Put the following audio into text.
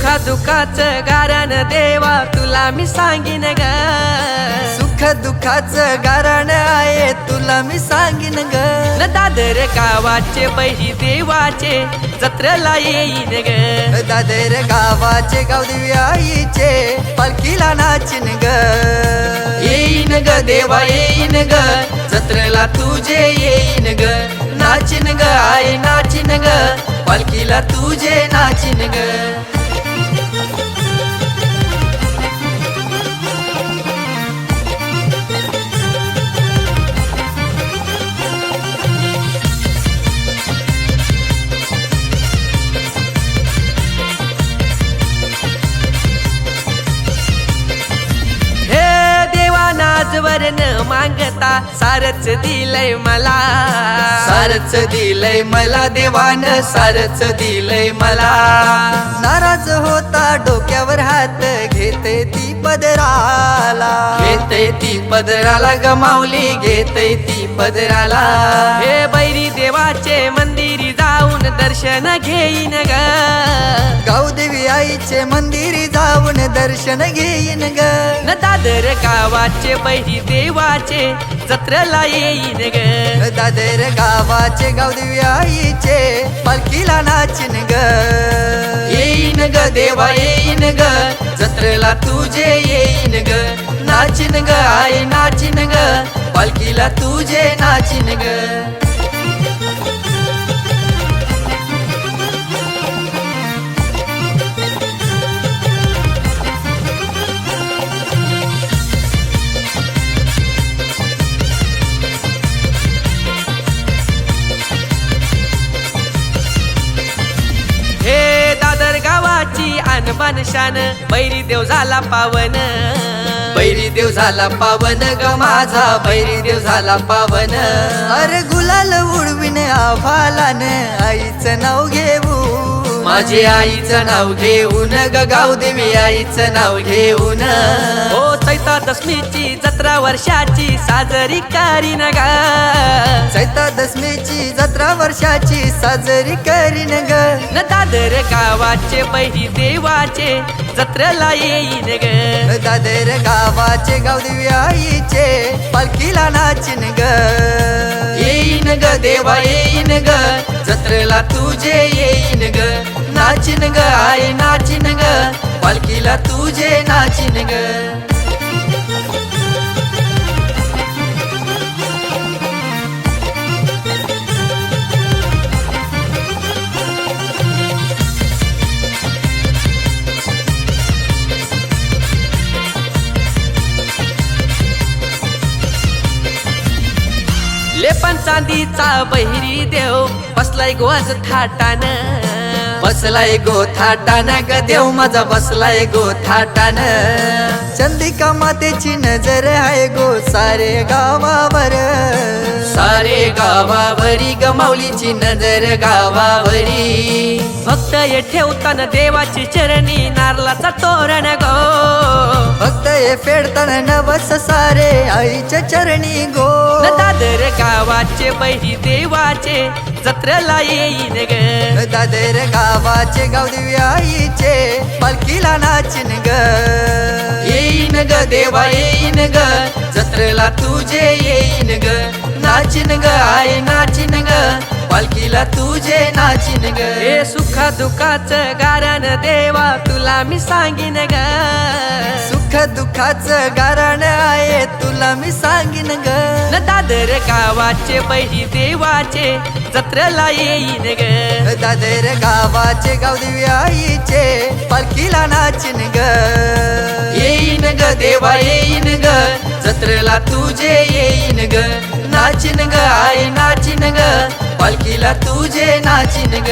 सुखा दुखाचं गारण देवा तुला मी सांगीन ग, सुख दुःखाचं गारण आहे तुला मी सांगीन ग. न दादर गावाचे बही देवाचे जत्रेला येईन ग, दादर गावाचे गावदेवी आईचे पालखीला नाचिन ग. येईन ग देवा येईन ग, जत्रेला तुझे येईन ग, नाचिन ग आई नाचिन ग, पालखीला तुझे नाचिन ग. आजवर न मागता सारच दिलंय मला, सारच दिलंय मला देवान, सारच दिलंय मला. नाराज होता डोक्यावर हात घेते ती पदराला, घेते ती पदराला गमावली, घेते ती पदराला. हे बैरी देवाचे मंदिरी जाऊन दर्शन घेईन ग, गावदेवी आईचे मंदिरी जाऊन दर्शन घेईन ग. न दादर गावाचे बैरी देवाचे जत्रेला येईन ग, दादर गावाचे गावदेवी आईचे पालखीला नाचिन ग. येईन ग देवा येईन ग, जत्रेला तुझे येईन ग, नाचिन ग आई नाचिन ग, पालखीला तुझे नाचिन ग. अनबान शान बैरी देव झाला पावन, बैरी देव झाला पावन ग माझा, बैरी देव झाला पावन. अरे गुलाल उडविन आभालान आईचं नाव घेऊ, माझे आईचं नाव घेऊन ग गावदेवी आईचं नाव घेऊन. हो चैता दशमीची जत्रा वर्षाची साजरी करीन ग, चैता दशमीची जत्रा वर्षाची साजरी करीन ग. न दादर गावाचे बही देवाचे जत्रेला येईन ग, दादर गावाचे गावदेवी आईचे पालखीला नाचिन ग. येईन ग देवा येईन ग, जत्रेला तुझे येईन ग, नाचिन ग आई नाचिन ग, पालखीला तुझे नाचिन ग. लेपन चांदीचा बहिरी देव बसलाय गोज थाटान, बसलाय गो थाटान ग देव माझा बसलाय गो थाटान. चंदिका मातेची नजर आहे गो सारे गावावर, सारे गावावरी गमावलीची नजर गावावरी. भक्त ये ठेवताना देवाची चरणी नारळाचा तोरण गो, भक्त हे फेडताना नवस सारे आईच्या चरणी गो. न दादर गावाचे बही देवाचे जत्रेला येईन ग, दादर गावाचे गावदेवी आईचे पालखीला नाचिन ग. येईन ग देवा येईन ग, जत्रेला तुझे येईन ग, नाचिन ग आई नाचिन ग, पालखीला तुझे नाचिन ग. हे सुखा दुखाचं गारण देवा तुला मी सांगीन ग, सुख दुःखाचं गारण आहे तुला मी सांगीन ग. न दादर गावाचे बही देवाचे जत्रेला येईन ग, दादर गावाचे गावदेवी आईचे पालखीला नाचिन ग. येईन ग देवा येईन ग, जत्रेला तुझे येईन ग, नाचिन ग आई नाचिन ग, पालखीला तुझे नाचिन ग.